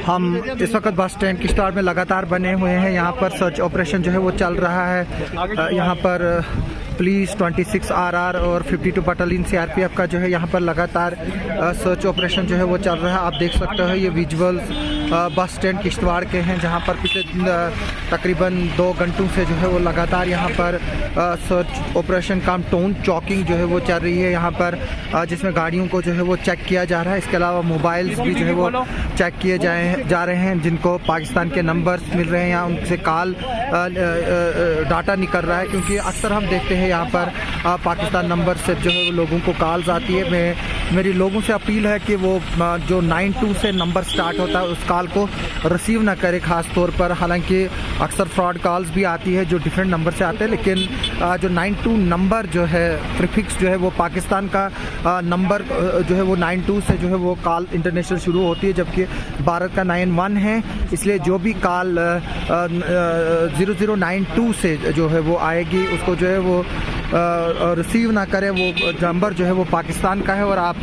हम इस वक्त बस स्टैंड किश्तवाड़ में लगातार बने हुए हैं। यहाँ पर सर्च ऑपरेशन जो है वो चल रहा है। यहाँ पर पुलिस 26 RR और 52 बटालियन CRPF का जो है यहाँ पर लगातार सर्च ऑपरेशन जो है वो चल रहा है। आप देख सकते हो ये विजुअल्स बस स्टैंड किश्तवाड़ के हैं, जहाँ पर पिछले तकरीबन 2 घंटों से जो है वो लगातार यहाँ पर सर्च ऑपरेशन काम टोन चॉकिंग जो है वो चल रही है यहाँ पर, जिसमें गाड़ियों को जो है वो चेक किया जा रहा है। इसके अलावा मोबाइल्स भी जो है वो चेक किए जा रहे हैं, जिनको पाकिस्तान के नंबर्स मिल रहे हैं, यहाँ उनसे कॉल डाटा निकल रहा है, क्योंकि अक्सर हम देखते हैं यहाँ पर पाकिस्तान नंबर से जो है वो लोगों को कॉल्स आती है। मेरी लोगों से अपील है कि वो जो 92 से नंबर स्टार्ट होता है उस कॉल को रिसीव ना करे ख़ास तौर पर। हालांकि अक्सर फ्रॉड कॉल्स भी आती है जो डिफरेंट नंबर से आते हैं, लेकिन जो 92 नंबर जो है प्रीफिक्स जो है वो पाकिस्तान का नंबर जो है वो 92 से जो है वो कॉल इंटरनेशनल शुरू होती है, जबकि भारत का 91 है। इसलिए जो भी कॉल 0092 से जो है वो आएगी उसको जो है वो रिसीव ना करें। वो नंबर जो है वो पाकिस्तान का है और आप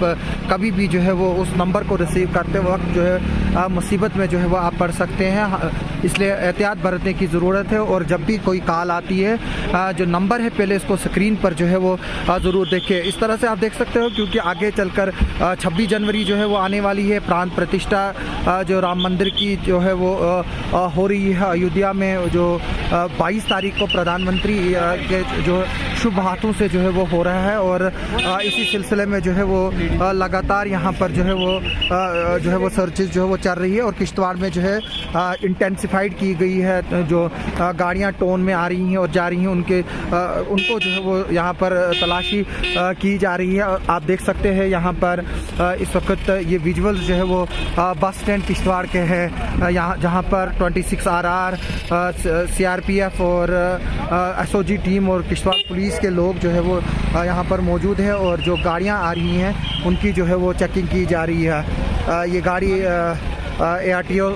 कभी भी जो है वो उस नंबर को रिसीव करते वक्त जो है मुसीबत में जो है वो आप पड़ सकते हैं, इसलिए एहतियात बरतने की ज़रूरत है। और जब भी कोई कॉल आती है जो नंबर है पहले इसको स्क्रीन पर जो है वो ज़रूर देखें। इस तरह से आप देख सकते हो, क्योंकि आगे चलकर 26 जनवरी जो है वो आने वाली है। प्राण प्रतिष्ठा जो राम मंदिर की जो है वो हो रही है अयोध्या में, जो 22 तारीख को प्रधानमंत्री के जो शुभ हाथों से जो है वो हो रहा है। और इसी सिलसिले में जो है वो लगातार यहाँ पर जो है वो सर्चेज जो है वो चल रही है। और किश्तवाड़ में जो है इंटेंसिफाइड की गई है, जो गाड़ियाँ टोन में आ रही हैं और जा रही हैं उनको जो है वो यहाँ पर तलाशी की जा रही है। आप देख सकते हैं यहाँ पर इस वक्त ये विजुअल्स जो है वो बस स्टैंड किश्तवाड़ के हैं, यहाँ जहाँ पर 26 RR CRPF और SOG टीम और किश्तवाड़ पुलिस के लोग जो है वो यहाँ पर मौजूद है। और जो गाड़ियाँ आ रही हैं उनकी जो है वो चेकिंग की जा रही है। ये गाड़ी ARTO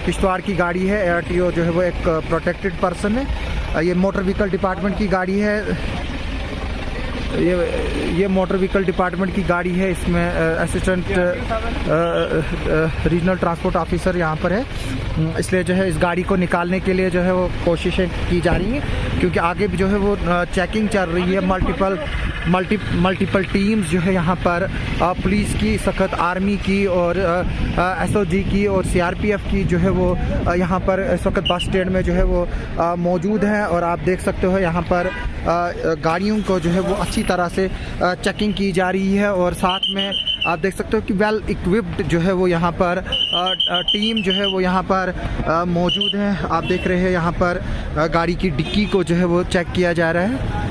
किश्तवाड़ की गाड़ी है। ARTO जो है वो एक प्रोटेक्टेड पर्सन है। ये मोटर व्हीकल डिपार्टमेंट की गाड़ी है। ये मोटर व्हीकल डिपार्टमेंट की गाड़ी है। इसमें असिस्टेंट रीजनल ट्रांसपोर्ट ऑफिसर यहाँ पर है, इसलिए जो है इस गाड़ी को निकालने के लिए जो है वो कोशिशें की जा रही हैं, क्योंकि आगे भी जो है वो चेकिंग चल रही है। मल्टीपल टीम्स जो है यहाँ पर पुलिस की, सख्त आर्मी की और SOG की और CRPF की जो है वो यहाँ पर इस वक्त बस स्टैंड में जो है वो मौजूद है। और आप देख सकते हो यहाँ पर गाड़ियों को जो है वो अच्छी तरह से चेकिंग की जा रही है। और साथ में आप देख सकते हो कि वेल इक्विप्ड जो है वो यहाँ पर टीम जो है वो यहाँ पर मौजूद है। आप देख रहे हैं यहाँ पर गाड़ी की डिक्की को जो है वो चेक किया जा रहा है।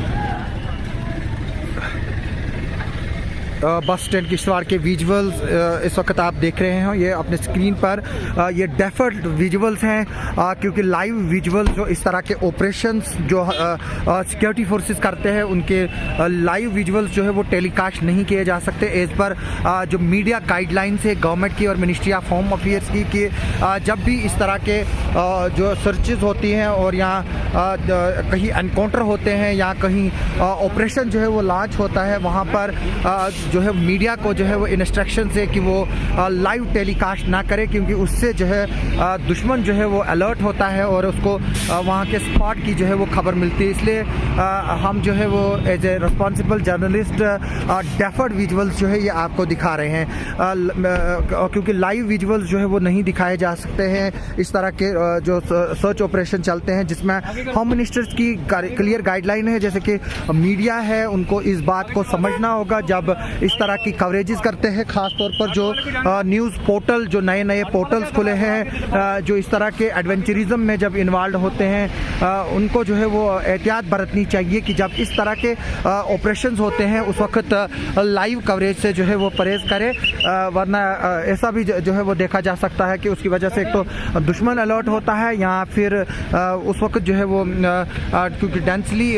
बस स्टैंड किश्तवाड़ के विजुअल्स इस वक्त आप देख रहे हैं ये अपने स्क्रीन पर। ये डेफर्ड विजुअल्स हैं, क्योंकि लाइव विजुअल्स जो इस तरह के ऑपरेशंस जो सिक्योरिटी फोर्सेस करते हैं उनके लाइव विजुअल्स जो है वो टेलीकास्ट नहीं किए जा सकते एज पर जो मीडिया गाइडलाइंस है गवर्नमेंट की और मिनिस्ट्री ऑफ होम अफेयर्स की कि जब भी इस तरह के जो सर्चेज होती हैं और यहाँ कहीं एनकाउंटर होते हैं या कहीं ऑपरेशन जो है वो लॉन्च होता है, वहाँ पर जो है मीडिया को जो है वो इंस्ट्रक्शन है कि वो लाइव टेलीकास्ट ना करे, क्योंकि उससे जो है दुश्मन जो है वो अलर्ट होता है और उसको वहाँ के स्पॉट की जो है वो खबर मिलती है। इसलिए हम जो है वो as a responsible journalist deferred visuals जो है ये आपको दिखा रहे हैं, क्योंकि लाइव विजुअल्स जो है वो नहीं दिखाए जा सकते हैं। इस तरह के जो सर्च ऑपरेशन चलते हैं जिसमें होम मिनिस्टर्स की क्लियर गाइडलाइन है, जैसे कि मीडिया है उनको इस बात को समझना होगा जब इस तरह की कवरेजेस करते हैं, खास तौर पर जो न्यूज़ पोर्टल जो नए पोर्टल्स खुले हैं जो इस तरह के एडवेंचरिज्म में जब इन्वॉल्व होते हैं उनको जो है वो एहतियात बरतनी चाहिए कि जब इस तरह के ऑपरेशंस होते हैं उस वक्त लाइव कवरेज से जो है वो परहेज़ करें, वरना ऐसा भी जो है वो देखा जा सकता है कि उसकी वजह से एक तो दुश्मन अलर्ट होता है या फिर उस वक्त जो है वो क्योंकि डेंसली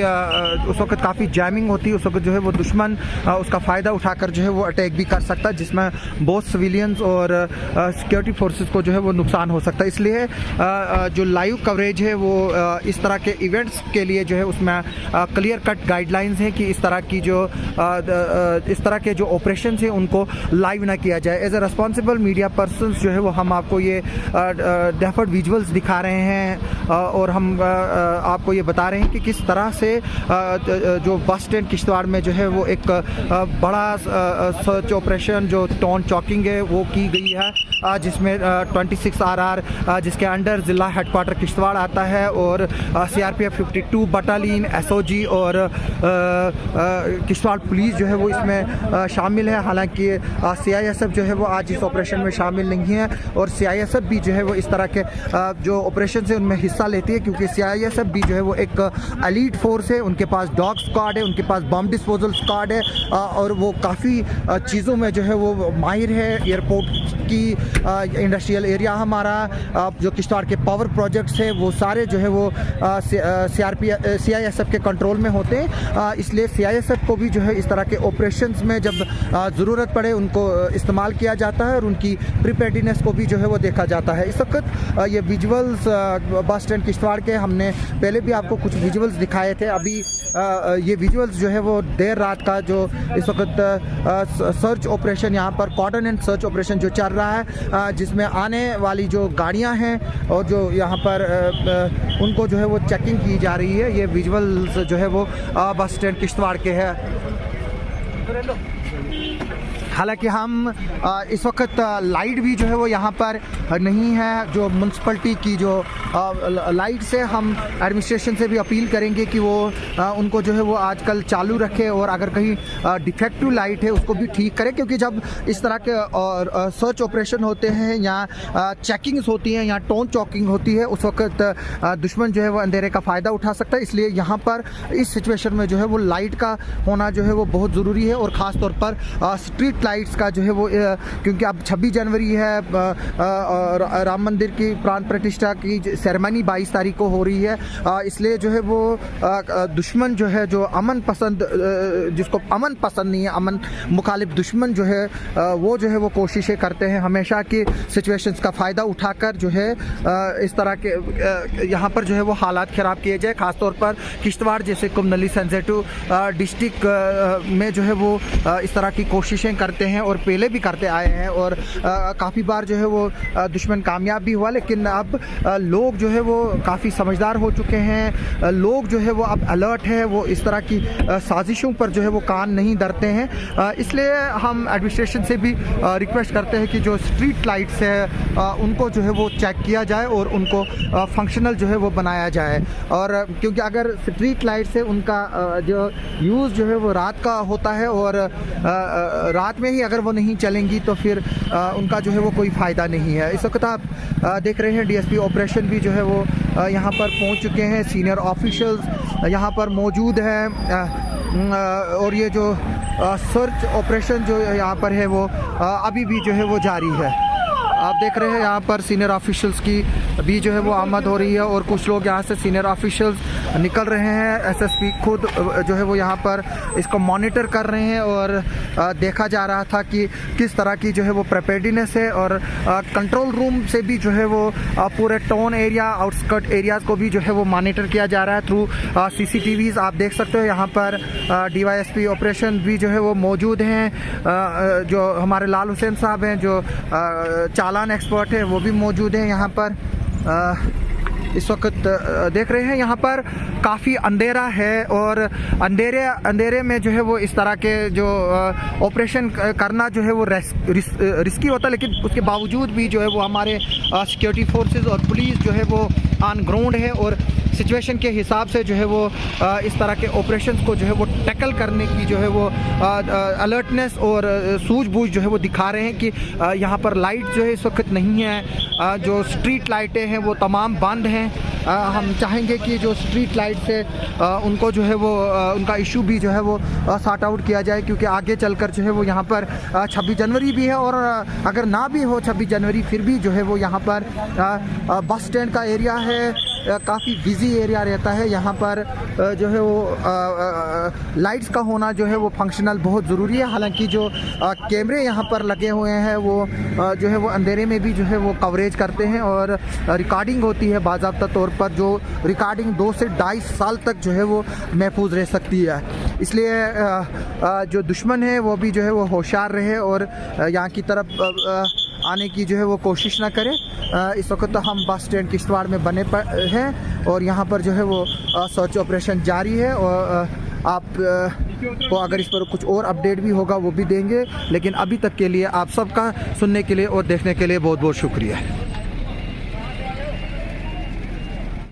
उस वक्त काफ़ी जैमिंग होती है, उस वक्त जो है वो दुश्मन उसका फ़ायदा उठाकर जो है वो अटैक भी कर सकता है, जिसमें बहुत सिविलियंस और सिक्योरिटी फोर्सेस को जो है वो नुकसान हो सकता है। इसलिए जो लाइव कवरेज है वो इस तरह के इवेंट्स के लिए जो है उसमें क्लियर कट गाइडलाइंस हैं कि इस तरह के जो ऑपरेशन हैं उनको लाइव ना किया जाए। As a responsible media persons जो है वो हम आपको ये डेफर्ड विजुअल्स दिखा रहे हैं और हम आपको ये बता रहे हैं कि किस तरह से जो बस स्टैंड किश्तवाड़ में जो है वो एक बड़ा सर्च ऑपरेशन जो टाउन चौकिंग है वो की गई है, जिसमें 26 RR जिसके अंडर ज़िला हेडक्वार्टर किश्तवाड़ आता है और CRPF 52 बटालियन SOG और किश्तवाड़ पुलिस जो है वो इसमें शामिल है। हालांकि CISF जो है वो आज इस ऑपरेशन में शामिल नहीं है और CISF भी जो है वो इस तरह के जो ऑपरेशन है उनमें हिस्सा लेती है, क्योंकि CISF भी जो है वो एक एलीट फोर्स है, उनके पास डॉग स्क्वाड है, उनके पास बम डिस्पोजल स्क्वाड है और वो काफ़ी चीज़ों में जो है वो माहिर है। एयरपोर्ट की इंडस्ट्रियल एरिया हमारा जो किश्तवाड़ के पावर प्रोजेक्ट्स है वो सारे जो है वो CISF के कंट्रोल में होते हैं, इसलिए CISF को भी जो है इस तरह के ऑपरेशंस में जब ज़रूरत पड़े उनको इस्तेमाल किया जाता है और उनकी प्रिपेयर्डनेस को भी जो है वो देखा जाता है। इस वक्त ये विजुअल्स बस स्टैंड किश्तवाड़ के हमने पहले भी आपको कुछ विजुअल्स दिखाए थे। अभी ये विजुअल्स जो है वो देर रात का जो इस वक्त सर्च ऑपरेशन यहाँ पर कॉर्डन एंड सर्च ऑपरेशन जो चल रहा है, जिसमें आने वाली जो गाड़ियाँ हैं और जो यहाँ पर उनको जो है वो चेकिंग की जा रही है। ये विजुअल्स जो है वो बस स्टैंड किश्तवाड़ के हैं। हालांकि हम इस वक्त लाइट भी जो है वो यहाँ पर नहीं है, जो म्यूनसिपलिटी की जो लाइट से हम एडमिनिस्ट्रेशन से भी अपील करेंगे कि वो उनको जो है वो आजकल चालू रखे और अगर कहीं डिफेक्टिव लाइट है उसको भी ठीक करें, क्योंकि जब इस तरह के सर्च ऑपरेशन होते हैं या चेकिंग्स होती हैं या टाउन चौकिंग होती है उस वक्त दुश्मन जो है वो अंधेरे का फ़ायदा उठा सकता है। इसलिए यहाँ पर इस सिचुएशन में जो है वो लाइट का होना जो है वो बहुत ज़रूरी है और ख़ास तौर पर स्ट्रीट लाइट्स का जो है वो, क्योंकि अब 26 जनवरी है, राम मंदिर की प्राण प्रतिष्ठा की सेरेमनी 22 तारीख को हो रही है, इसलिए जो है वो दुश्मन जो है जो अमन पसंद, जिसको अमन पसंद नहीं है, अमन मुखालिफ दुश्मन जो है वो जो है वो कोशिशें करते हैं हमेशा कि सिचुएशंस का फ़ायदा उठाकर जो है इस तरह के यहाँ पर जो है वो हालात ख़राब किए जाए। ख़ासतौर पर किश्तवाड़ जैसे कुमनली सेंसिटिव डिस्ट्रिक्ट में जो है वो इस तरह की कोशिशें करते हैं और पहले भी करते आए हैं और काफ़ी बार जो है वो दुश्मन कामयाब भी हुआ। लेकिन अब लोग जो है वो काफ़ी समझदार हो चुके हैं, लोग जो है वो अब अलर्ट है, वो इस तरह की साजिशों पर जो है वो कान नहीं धरते हैं। इसलिए हम एडमिनिस्ट्रेशन से भी रिक्वेस्ट करते हैं कि जो स्ट्रीट लाइट्स है उनको जो है वो चेक किया जाए और उनको फंक्शनल जो है वो बनाया जाए। और क्योंकि अगर स्ट्रीट लाइट्स है उनका जो यूज़ जो है वो रात का होता है और रात में ही अगर वो नहीं चलेंगी तो फिर उनका जो है वो कोई फ़ायदा नहीं है। इस वक्त आप देख रहे हैं DSP ऑपरेशन भी जो है वो यहाँ पर पहुँच चुके हैं, सीनियर ऑफिशियल्स यहाँ पर मौजूद हैं और ये जो सर्च ऑपरेशन जो यहाँ पर है वो अभी भी जो है वो जारी है। आप देख रहे हैं यहाँ पर सीनियर ऑफिशियल्स की भी जो है वो आमद हो रही है और कुछ लोग यहाँ से सीनियर ऑफिशियल्स निकल रहे हैं। SSP खुद जो है वो यहाँ पर इसको मॉनिटर कर रहे हैं और देखा जा रहा था कि किस तरह की जो है वो प्रिपेयर्डनेस है और कंट्रोल रूम से भी जो है वो पूरे टाउन एरिया आउटस्कर्ट एरियाज़ को भी जो है वो मॉनिटर किया जा रहा है थ्रू CCTVs। आप देख सकते हो यहाँ पर DYSP ऑपरेशन भी जो है वो मौजूद हैं, जो हमारे लाल हुसैन साहब हैं जो चालान एक्सपर्ट है वो भी मौजूद हैं यहाँ पर। इस वक्त देख रहे हैं यहाँ पर काफ़ी अंधेरा है और अंधेरे में जो है वो इस तरह के जो ऑपरेशन करना जो है वो रिस्की होता है, लेकिन उसके बावजूद भी जो है वो हमारे सिक्योरिटी फोर्सेस और पुलिस जो है वो ऑन ग्राउंड है और सिचुएशन के हिसाब से जो है वो इस तरह के ऑपरेशंस को जो है वो टैकल करने की जो है वो अलर्टनेस और सूझबूझ जो है वो दिखा रहे हैं कि यहाँ पर लाइट जो है इस वक्त नहीं है, जो स्ट्रीट लाइटें हैं वो तमाम बंद हैं। हम चाहेंगे कि जो स्ट्रीट लाइट से उनको जो है वो उनका इशू भी जो है वो सॉर्ट आउट किया जाए, क्योंकि आगे चलकर जो है वो यहाँ पर 26 जनवरी भी है और अगर ना भी हो 26 जनवरी फिर भी जो है वो यहाँ पर बस स्टैंड का एरिया है काफ़ी बिजी एरिया रहता है। यहाँ पर जो है वो लाइट्स का होना जो है वो फंक्शनल बहुत ज़रूरी है। हालांकि जो कैमरे यहाँ पर लगे हुए हैं वो जो है वो अंधेरे में भी जो है वो कवरेज करते हैं और रिकॉर्डिंग होती है बाज़ाब्ता तौर पर, जो रिकॉर्डिंग 2 से 2.5 साल तक जो है वो महफूज रह सकती है। इसलिए जो दुश्मन है वो भी जो है वो होशियार रहे और यहाँ की तरफ आने की जो है वो कोशिश ना करें। इस वक्त तो हम बस स्टैंड किश्तवाड़ में बने हैं और यहाँ पर जो है वो सर्च ऑपरेशन जारी है और आप को अगर इस पर कुछ और अपडेट भी होगा वो भी देंगे। लेकिन अभी तक के लिए आप सबका सुनने के लिए और देखने के लिए बहुत बहुत शुक्रिया।